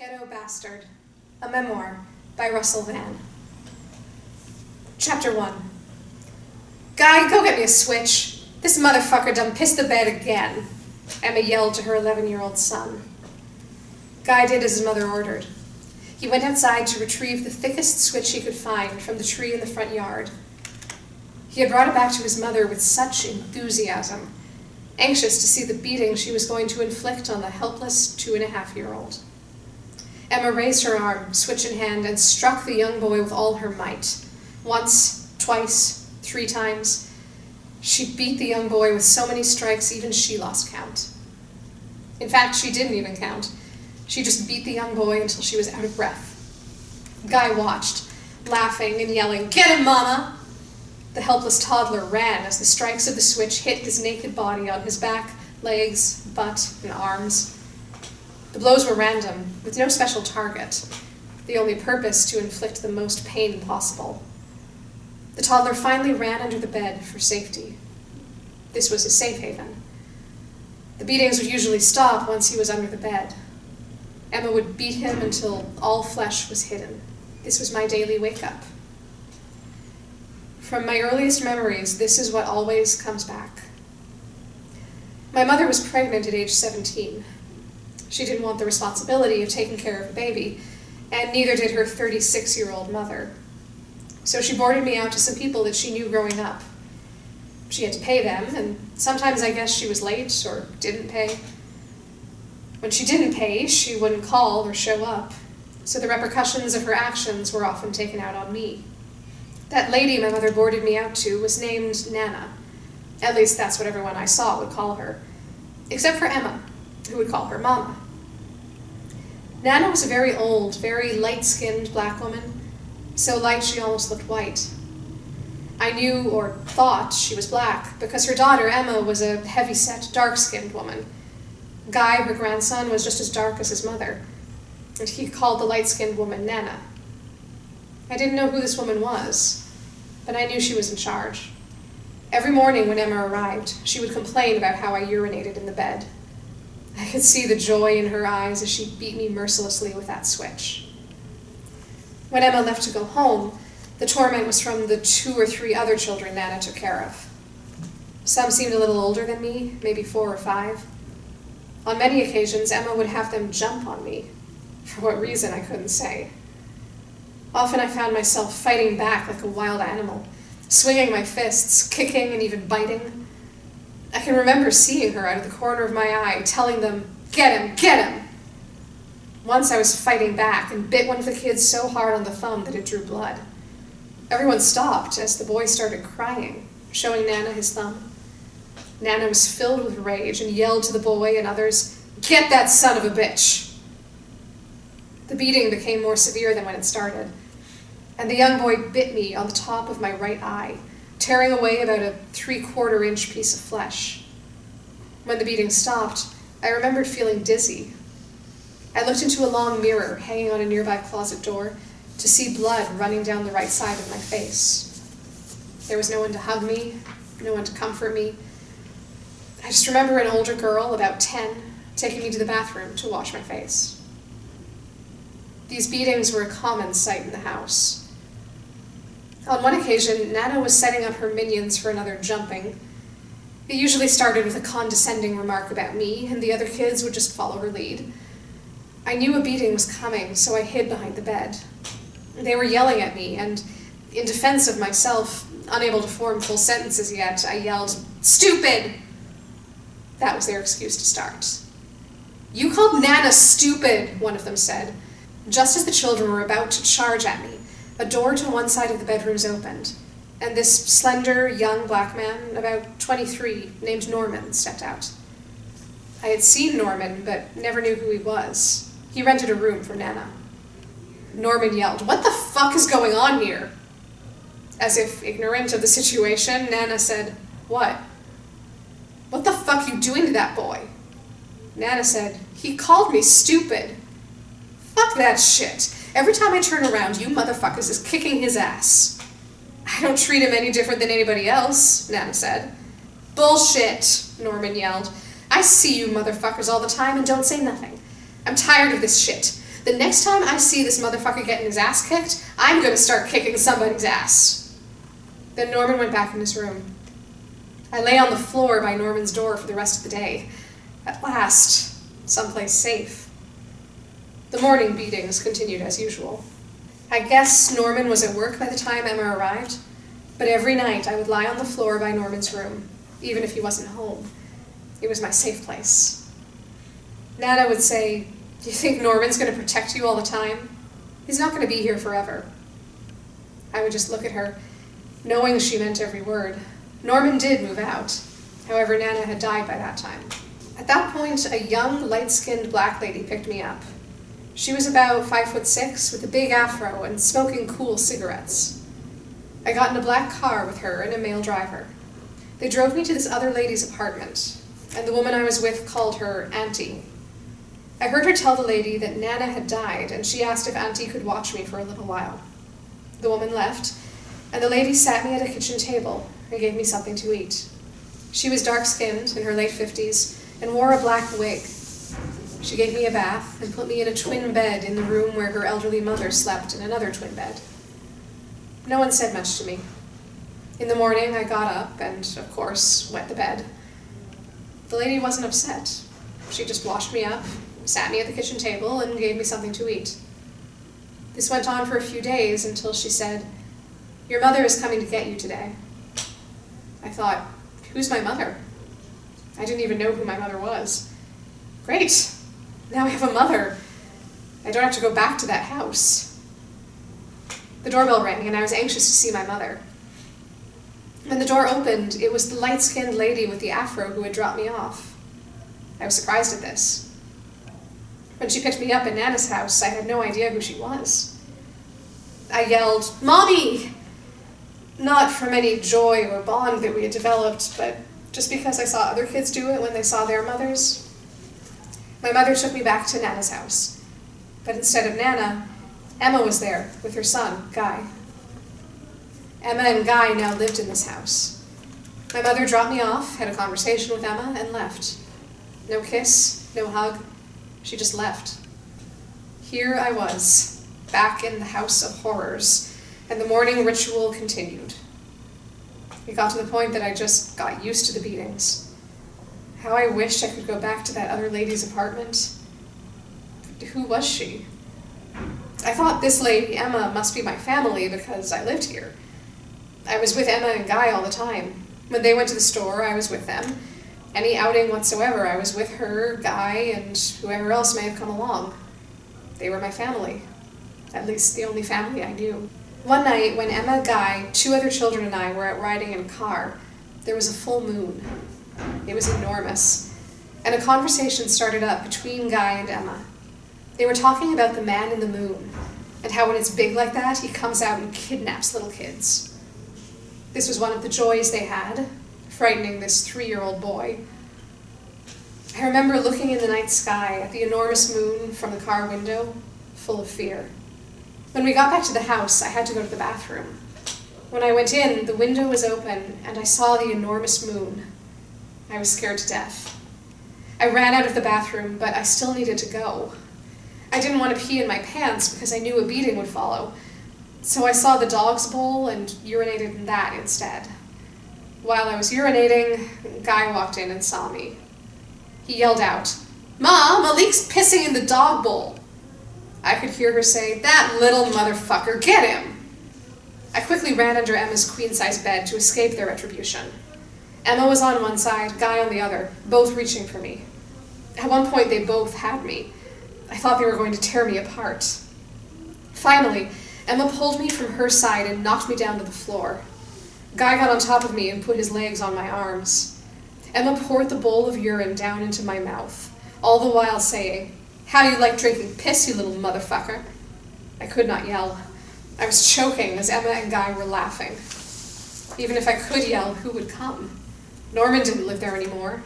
Ghetto Bastard, a memoir by Russell Vann. Chapter 1. Guy, go get me a switch. This motherfucker done pissed the bed again, Emma yelled to her 11-year-old son. Guy did as his mother ordered. He went outside to retrieve the thickest switch he could find from the tree in the front yard. He had brought it back to his mother with such enthusiasm, anxious to see the beating she was going to inflict on the helpless 2.5-year-old. Emma raised her arm, switch in hand, and struck the young boy with all her might. Once, twice, 3 times. She beat the young boy with so many strikes even she lost count. In fact, she didn't even count. She just beat the young boy until she was out of breath. Guy watched, laughing and yelling, "Get him, Mama!" The helpless toddler ran as the strikes of the switch hit his naked body on his back, legs, butt, and arms. The blows were random, with no special target, the only purpose to inflict the most pain possible. The toddler finally ran under the bed for safety. This was his safe haven. The beatings would usually stop once he was under the bed. Emma would beat him until all flesh was hidden. This was my daily wake-up. From my earliest memories, this is what always comes back. My mother was pregnant at age 17. She didn't want the responsibility of taking care of a baby, and neither did her 36-year-old mother. So she boarded me out to some people that she knew growing up. She had to pay them, and sometimes I guess she was late or didn't pay. When she didn't pay, she wouldn't call or show up, so the repercussions of her actions were often taken out on me. That lady my mother boarded me out to was named Nana. At least that's what everyone I saw would call her, except for Emma, who would call her Mama. Nana was a very old, very light-skinned black woman, so light she almost looked white. I knew, or thought, she was black, because her daughter, Emma, was a heavy-set, dark-skinned woman. Guy, her grandson, was just as dark as his mother, and he called the light-skinned woman Nana. I didn't know who this woman was, but I knew she was in charge. Every morning when Emma arrived, she would complain about how I urinated in the bed. I could see the joy in her eyes as she beat me mercilessly with that switch. When Emma left to go home, the torment was from the 2 or 3 other children Nana took care of. Some seemed a little older than me, maybe 4 or 5. On many occasions, Emma would have them jump on me. For what reason, I couldn't say. Often I found myself fighting back like a wild animal, swinging my fists, kicking and even biting. I can remember seeing her out of the corner of my eye, telling them, "Get him, get him!" Once I was fighting back and bit one of the kids so hard on the thumb that it drew blood. Everyone stopped as the boy started crying, showing Nana his thumb. Nana was filled with rage and yelled to the boy and others, "Get that son of a bitch!" The beating became more severe than when it started, and the young boy bit me on the top of my right eye, tearing away about a 3/4 inch piece of flesh. When the beating stopped, I remembered feeling dizzy. I looked into a long mirror hanging on a nearby closet door to see blood running down the right side of my face. There was no one to hug me, no one to comfort me. I just remember an older girl, about 10, taking me to the bathroom to wash my face. These beatings were a common sight in the house. On one occasion, Nana was setting up her minions for another jumping. It usually started with a condescending remark about me, and the other kids would just follow her lead. I knew a beating was coming, so I hid behind the bed. They were yelling at me, and in defense of myself, unable to form full sentences yet, I yelled, "Stupid!" That was their excuse to start. "You called Nana stupid," one of them said. Just as the children were about to charge at me, a door to one side of the bedrooms opened, and this slender, young black man, about 23, named Norman, stepped out. I had seen Norman, but never knew who he was. He rented a room for Nana. Norman yelled, "What the fuck is going on here?" As if ignorant of the situation, Nana said, "What? What the fuck you doing to that boy?" Nana said, "He called me stupid." "Fuck that shit. Every time I turn around, you motherfuckers is kicking his ass." "I don't treat him any different than anybody else," Nana said. "Bullshit," Norman yelled. "I see you motherfuckers all the time and don't say nothing. I'm tired of this shit. the next time I see this motherfucker getting his ass kicked, I'm gonna start kicking somebody's ass. Then Norman went back in his room. I lay on the floor by Norman's door for the rest of the day. At last, someplace safe. The morning beatings continued as usual. I guess Norman was at work by the time Emma arrived, but every night I would lie on the floor by Norman's room, even if he wasn't home. It was my safe place. Nana would say, "Do you think Norman's going to protect you all the time? He's not going to be here forever." I would just look at her, knowing she meant every word. Norman did move out. However, Nana had died by that time. At that point, a young, light-skinned black lady picked me up. She was about 5'6", with a big afro and smoking cool cigarettes. I got in a black car with her and a male driver. They drove me to this other lady's apartment, and the woman I was with called her Auntie. I heard her tell the lady that Nana had died, and she asked if Auntie could watch me for a little while. The woman left, and the lady sat me at a kitchen table and gave me something to eat. She was dark-skinned, in her late 50s, and wore a black wig. She gave me a bath and put me in a twin bed in the room where her elderly mother slept in another twin bed. No one said much to me. In the morning, I got up and, of course, wet the bed. The lady wasn't upset. She just washed me up, sat me at the kitchen table, and gave me something to eat. This went on for a few days until she said, "Your mother is coming to get you today." I thought, who's my mother? I didn't even know who my mother was. Great! Now I have a mother. I don't have to go back to that house. The doorbell rang, and I was anxious to see my mother. When the door opened, it was the light-skinned lady with the afro who had dropped me off. I was surprised at this. When she picked me up at Nana's house, I had no idea who she was. I yelled, "Mommy!" Not from any joy or bond that we had developed, but just because I saw other kids do it when they saw their mothers. My mother took me back to Nana's house, but instead of Nana, Emma was there with her son, Guy. Emma and Guy now lived in this house. My mother dropped me off, had a conversation with Emma, and left. No kiss, no hug, she just left. Here I was, back in the house of horrors, and the morning ritual continued. It got to the point that I just got used to the beatings. How I wished I could go back to that other lady's apartment. Who was she? I thought this lady, Emma, must be my family because I lived here. I was with Emma and Guy all the time. When they went to the store, I was with them. Any outing whatsoever, I was with her, Guy, and whoever else may have come along. They were my family. At least the only family I knew. One night, when Emma, Guy, 2 other children, and I were out riding in a car, there was a full moon. It was enormous, and a conversation started up between Guy and Emma. They were talking about the man in the moon, and how when it's big like that, he comes out and kidnaps little kids. This was one of the joys they had, frightening this 3-year-old boy. I remember looking in the night sky at the enormous moon from the car window, full of fear. When we got back to the house, I had to go to the bathroom. When I went in, the window was open, and I saw the enormous moon. I was scared to death. I ran out of the bathroom, but I still needed to go. I didn't want to pee in my pants because I knew a beating would follow. So I saw the dog's bowl and urinated in that instead. While I was urinating, Guy walked in and saw me. He yelled out, "Mom, Malik's pissing in the dog bowl." I could hear her say, "That little motherfucker, get him!" I quickly ran under Emma's queen-size bed to escape their retribution. Emma was on one side, Guy on the other, both reaching for me. At one point, they both had me. I thought they were going to tear me apart. Finally, Emma pulled me from her side and knocked me down to the floor. Guy got on top of me and put his legs on my arms. Emma poured the bowl of urine down into my mouth, all the while saying, "How do you like drinking piss, you little motherfucker?" I could not yell. I was choking as Emma and Guy were laughing. Even if I could yell, who would come? Norman didn't live there anymore.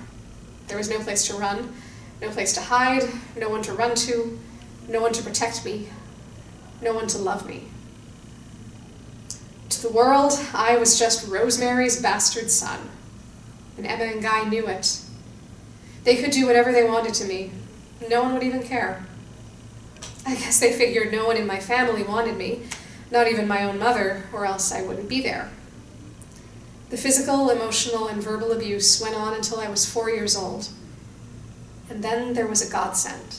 There was no place to run, no place to hide, no one to run to, no one to protect me, no one to love me. To the world, I was just Rosemary's bastard son, and Emma and Guy knew it. They could do whatever they wanted to me. No one would even care. I guess they figured no one in my family wanted me, not even my own mother, or else I wouldn't be there. The physical, emotional, and verbal abuse went on until I was 4 years old. And then there was a godsend.